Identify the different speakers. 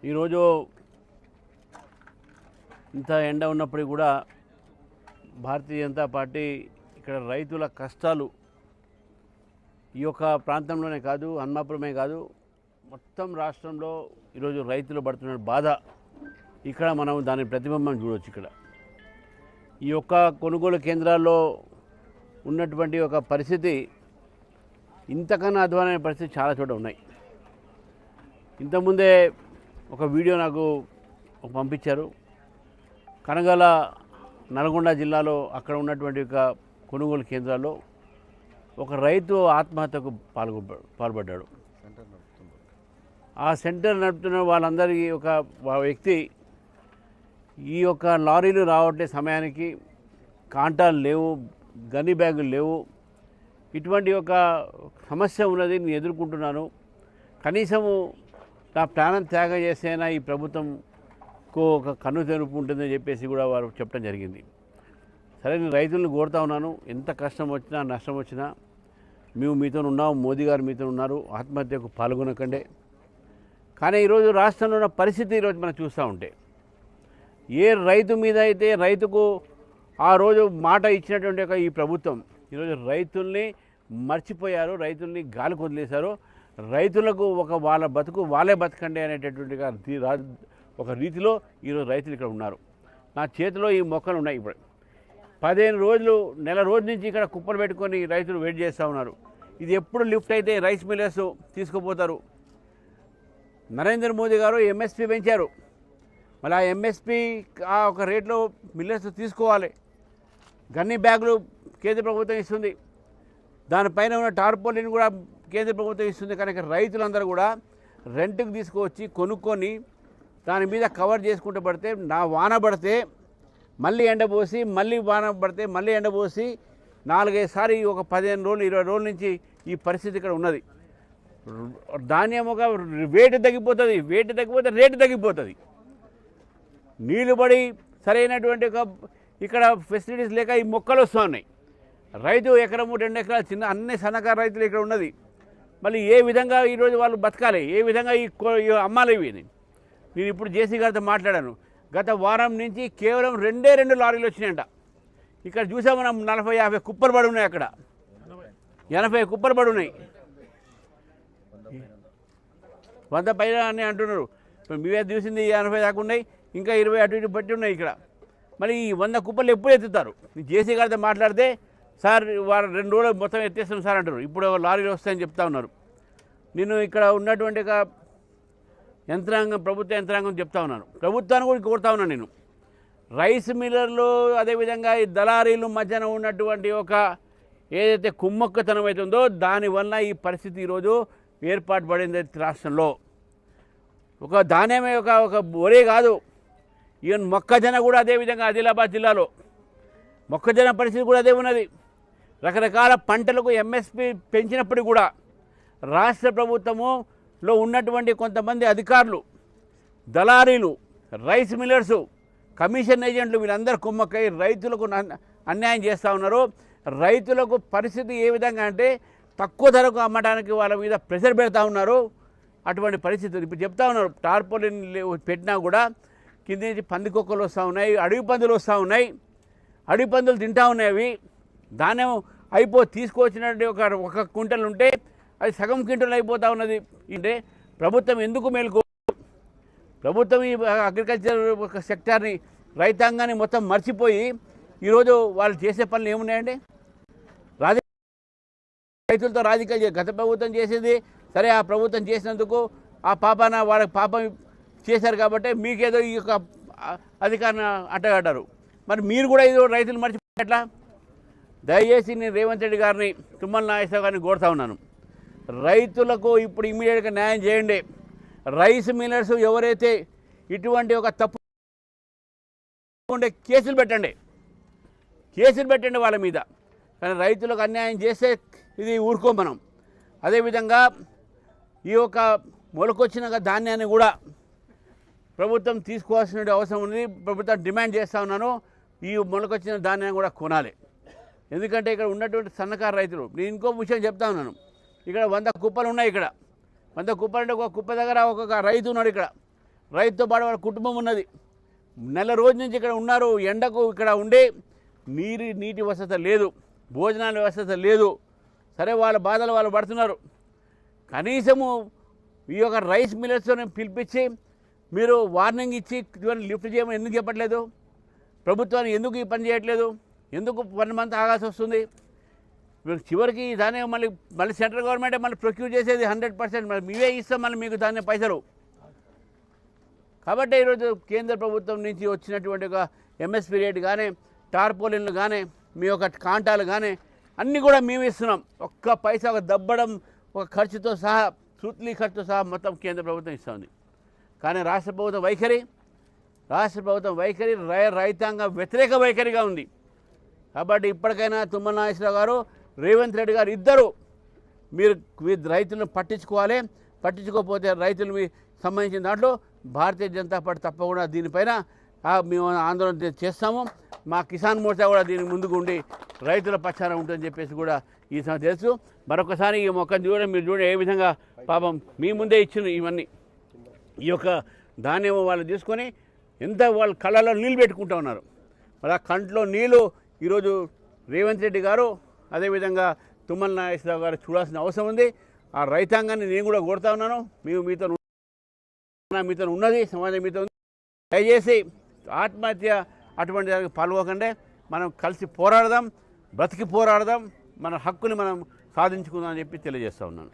Speaker 1: ఈరోజు ఇంత ఎండ ఉన్నప్పటికీ కూడా భారతీయ జనతా పార్టీ ఇక్కడ రైతుల కష్టాలు ఈ యొక్క ప్రాంతంలోనే కాదు, హన్మాపురమే కాదు, మొత్తం రాష్ట్రంలో ఈరోజు రైతులు పడుతున్న బాధ ఇక్కడ మనం దాని ప్రతిబింబం చూడవచ్చు. ఇక్కడ ఈ యొక్క కొనుగోలు కేంద్రాల్లో ఉన్నటువంటి ఒక పరిస్థితి ఇంతకన్నా అధ్వానమైన పరిస్థితి చాలా చోట ఉన్నాయి. ఇంతకుముందే ఒక వీడియో నాకు పంపించారు. కనగల నల్గొండ జిల్లాలో అక్కడ ఉన్నటువంటి ఒక కొనుగోలు కేంద్రాల్లో ఒక రైతు ఆత్మహత్యకు పాల్పడ్డాడు. ఆ సెంటర్ నడుపుతున్న వాళ్ళందరికీ ఒక వ్యక్తి ఈ యొక్క లారీలు రావట్లే సమయానికి, కాంటాలు లేవు, గని బ్యాగులు లేవు, ఇటువంటి ఒక సమస్య ఉన్నది, నేను ఎదుర్కొంటున్నాను, కనీసము నా ప్రాణం త్యాగం చేసైనా ఈ ప్రభుత్వంకు ఒక కన్ను తెరుపు ఉంటుందని చెప్పేసి కూడా వారు చెప్పడం జరిగింది. సరే, నేను రైతులను కోరుతా ఉన్నాను, ఎంత కష్టం వచ్చినా నష్టం వచ్చినా మేము మీతో ఉన్నాము, మోదీ గారు మీతో ఉన్నారు, ఆత్మహత్యకు పాల్గొనకండి. కానీ ఈరోజు రాష్ట్రంలో ఉన్న పరిస్థితి ఈరోజు మనం చూస్తూ ఉంటే, ఏ రైతు మీద అయితే రైతుకు ఆ రోజు మాట ఇచ్చినటువంటి ఒక ఈ ప్రభుత్వం ఈరోజు రైతుల్ని మర్చిపోయారు, రైతుల్ని గాలికి వదిలేశారు. రైతులకు వాళ్ళ బతుకు వాళ్ళే బతకండి అనేటటువంటి ఒక రీతిలో ఈరోజు రైతులు ఇక్కడ ఉన్నారు. నా చేతిలో ఈ మొక్కలు ఉన్నాయి. ఇప్పుడు 15 రోజులు, నెల రోజు నుంచి ఇక్కడ కుప్పలు పెట్టుకొని రైతులు వెయిట్ చేస్తూ ఉన్నారు. ఇది ఎప్పుడు లిఫ్ట్ అయితే రైస్ మిల్లర్స్ తీసుకుపోతారు. నరేంద్ర మోదీ గారు ఎంఎస్పీ పెంచారు. మళ్ళీ ఆ ఎంఎస్పీ ఆ ఒక రేట్లో మిల్లర్స్ తీసుకోవాలి. గన్ని బ్యాగులు కేంద్ర ప్రభుత్వం ఇస్తుంది, దానిపైన ఉన్న టార్పోలిన్ కూడా కేంద్ర ప్రభుత్వం ఇస్తుంది. కనుక రైతులందరూ కూడా రెంట్కి తీసుకువచ్చి కొనుక్కొని దాని మీద కవర్ చేసుకుంటూ పడితే, నా వాన పడితే మళ్ళీ ఎండబోసి, మళ్ళీ వాన పడితే మళ్ళీ ఎండబోసి, 4-5 సారి ఒక 15 రోజులు 20 రోజుల నుంచి ఈ పరిస్థితి ఇక్కడ ఉన్నది. ధాన్యం ఒక రేటు తగ్గిపోతుంది, రేటు తగ్గిపోతుంది. నీళ్లు పడి సరైనటువంటి ఒక ఇక్కడ ఫెసిలిటీస్ లేక ఈ మొక్కలు వస్తూ ఉన్నాయి. రైతు ఎకరము 2 ఎకరాలు చిన్న అన్ని సన్నకారు రైతులు ఇక్కడ ఉన్నది. మళ్ళీ ఏ విధంగా ఈరోజు వాళ్ళు బతకాలి, ఏ విధంగా ఈ అమ్మాలి? ఇవి నేను ఇప్పుడు జేసీ గారితో మాట్లాడాను. గత వారం నుంచి కేవలం 2 లారీలు వచ్చినాయంట. ఇక్కడ చూసాం మనం 40-50 కుప్పలు పడి ఉన్నాయి. అక్కడ 80 కుప్పలు పడి ఉన్నాయి. 100 పైన అని అంటున్నారు. మీవే చూసింది 80 దాకా ఉన్నాయి, ఇంకా 20 అటు ఇటు పట్టి ఉన్నాయి ఇక్కడ. మరి ఈ 100 కుప్పలు ఎప్పుడు ఎత్తుతారు? జేసీ గారితో మాట్లాడితే, సార్ వారు 2 రోజులు మొత్తం ఎత్తేస్తాం సార్ అంటారు. ఇప్పుడు లారీలు వస్తాయని చెప్తా ఉన్నారు. నేను ఇక్కడ ఉన్నటువంటి ఒక యంత్రాంగం, ప్రభుత్వ యంత్రాంగం చెప్తా ఉన్నాను, ప్రభుత్వాన్ని కూడా కోరుతా ఉన్నాను. నేను రైస్ మిల్లర్లు, అదేవిధంగా ఈ దళారీలు మధ్యన ఉన్నటువంటి ఒక ఏదైతే కుమ్మక్కతనం అవుతుందో దానివల్ల ఈ పరిస్థితి ఈరోజు ఏర్పాటు పడింది రాష్ట్రంలో. ఒక ధాన్యమే ఒక ఒరే కాదు, ఈవెన్ మొక్కజొన్న కూడా అదేవిధంగా ఆదిలాబాద్ జిల్లాలో మొక్కజొన్న పరిస్థితి కూడా అదే ఉన్నది. రకరకాల పంటలకు ఎంఎస్పీ పెంచినప్పుడు కూడా రాష్ట్ర ప్రభుత్వములో ఉన్నటువంటి కొంతమంది అధికారులు, దళారీలు, రైస్ మిల్లర్సు, కమిషన్ ఏజెంట్లు వీళ్ళందరూ కుమ్మక్కై రైతులకు అన్యాయం చేస్తూ ఉన్నారు. రైతులకు పరిస్థితి ఏ విధంగా అంటే తక్కువ ధరకు అమ్మడానికి వాళ్ళ మీద ప్రెషర్ పెడతా ఉన్నారు. అటువంటి పరిస్థితులు ఇప్పుడు చెప్తా ఉన్నారు. టార్పోలిన్ పెట్టినా కూడా కింద నుంచి పందికొక్కలు వస్తూ ఉన్నాయి, అడవి పందులు వస్తూ ఉన్నాయి, అడవి పందులు తింటా ఉన్నాయి. అవి ధాన్యం తీసుకొచ్చినట్టు ఒక క్వింటల్ ఉంటే అది సగం క్వింటల్ అయిపోతూ ఉన్నది. అంటే ప్రభుత్వం ఎందుకు మేలుకో, ప్రభుత్వం ఈ అగ్రికల్చర్ ఒక సెక్టార్ని, రైతాంగాన్ని మొత్తం మర్చిపోయి ఈరోజు వాళ్ళు చేసే పనులు ఏమున్నాయండి? రైతులతో రాజకీయాలు గత ప్రభుత్వం చేసేది సరే, ఆ ప్రభుత్వం చేసినందుకు ఆ పాపాన వాళ్ళకి పాపం చేశారు కాబట్టి మీకేదో ఈ యొక్క అధికారాన్ని అడ్డగడ్డారు. మరి మీరు కూడా ఇది రైతులు మర్చిపోయి ఎట్లా? దయచేసి నేను రేవంత్ రెడ్డి గారిని, తుమ్మల నాగేశ్వరరావు గారిని కోరుతా ఉన్నాను, రైతులకు ఇప్పుడు ఇమీడియట్గా న్యాయం చేయండి. రైస్ మిల్లర్స్ ఎవరైతే ఇటువంటి ఒక తప్పు ఉండే కేసులు పెట్టండి వాళ్ళ మీద. కానీ రైతులకు అన్యాయం చేస్తే ఇది ఊరుకోం మనం. అదేవిధంగా ఈ యొక్క మొలకొచ్చిన ధాన్యాన్ని కూడా ప్రభుత్వం తీసుకోవాల్సిన అవసరం ఉంది. ప్రభుత్వం డిమాండ్ చేస్తూ ఉన్నాను, ఈ మొలకొచ్చిన ధాన్యాన్ని కూడా కొనాలి. ఎందుకంటే ఇక్కడ ఉన్నటువంటి సన్నకారు రైతులు, నేను ఇంకో విషయం చెప్తా ఉన్నాను, ఇక్కడ 100 కుప్పలు ఉన్నాయి. ఇక్కడ 100 కుప్పలు అంటే ఒక కుప్ప దగ్గర ఒక్కొక్క రైతు ఉన్నాడు. ఇక్కడ రైతుతో పాటు వాళ్ళ కుటుంబం ఉన్నది. నెల రోజు నుంచి ఇక్కడ ఉన్నారు. ఎండకు ఇక్కడ ఉండే నీటి వసతి లేదు, భోజనాల వ్యవస్థ లేదు. సరే, వాళ్ళ బాధలు వాళ్ళు పడుతున్నారు. కనీసము ఈ యొక్క రైస్ మిల్లర్స్తో పిలిపించి మీరు వార్నింగ్ ఇచ్చి ఇవన్నీ లిఫ్ట్ చేయమని ఎందుకు చెప్పట్లేదు? ప్రభుత్వాన్ని ఎందుకు ఈ పని చేయట్లేదు? ఎందుకు 1 మంత్ ఆగాల్సి వస్తుంది? చివరికి దాన్ని మళ్ళీ సెంట్రల్ గవర్నమెంటే మళ్ళీ ప్రొక్యూర్ చేసేది 100%. మరి మీవే ఇస్తాం మళ్ళీ మీకు దాన్ని పైసలు. కాబట్టి ఈరోజు కేంద్ర ప్రభుత్వం నుంచి వచ్చినటువంటి ఒక ఎంఎస్పీ రేట్ కానీ, టార్పోలిన్లు కానీ, మీ యొక్క కాంటాలు కానీ అన్నీ కూడా మేము ఇస్తున్నాం. ఒక్క పైసా ఒక దబ్బడం ఒక ఖర్చుతో సహా, సూత్లీ ఖర్చుతో సహా మొత్తం కేంద్ర ప్రభుత్వం ఇస్తుంది. కానీ రాష్ట్ర ప్రభుత్వం వైఖరి రైతాంగ వ్యతిరేక వైఖరిగా ఉంది. కాబట్టి ఇప్పటికైనా తుమ్మల నాగేశ్వరరావు గారు, రేవంత్ రెడ్డి గారు ఇద్దరు మీరు రైతులను పట్టించుకోవాలి. పట్టించుకోకపోతే రైతులు సంబంధించిన దాంట్లో భారతీయ జనతా పార్టీ తప్పకుండా దీనిపైన మేము ఆందోళన చేస్తాము. మా కిసాన్ మోర్చా కూడా దీనికి ముందుకు ఉండి రైతుల పక్షాన ఉంటుందని చెప్పేసి కూడా ఈ సంగతి తెలుసు. మరొకసారి ఈ మొక్కను చూడండి, మీరు చూడండి ఏ విధంగా పాపం మీ ముందే ఇచ్చిన ఇవన్నీ ఈ యొక్క ధాన్యం వాళ్ళు తీసుకొని ఎంత వాళ్ళ కళ్ళలో నీళ్ళు పెట్టుకుంటూ ఉన్నారు. మరి ఆ కంట్లో నీళ్ళు ఈరోజు రేవంత్ రెడ్డి గారు, అదేవిధంగా తుమ్మల నాగేశ్వరరావు గారు చూడాల్సిన అవసరం ఉంది. ఆ రైతాంగాన్ని నేను కూడా కోరుతా ఉన్నాను. మీతో ఉన్నది, సమాజం మీతో ఉంది. దయచేసి ఆత్మహత్య అటువంటి దానికి పాల్గొకండి. మనం కలిసి పోరాడదాం, బ్రతికి పోరాడదాం, మన హక్కుని మనం సాధించుకుందాం అని చెప్పి తెలియజేస్తూ ఉన్నాను.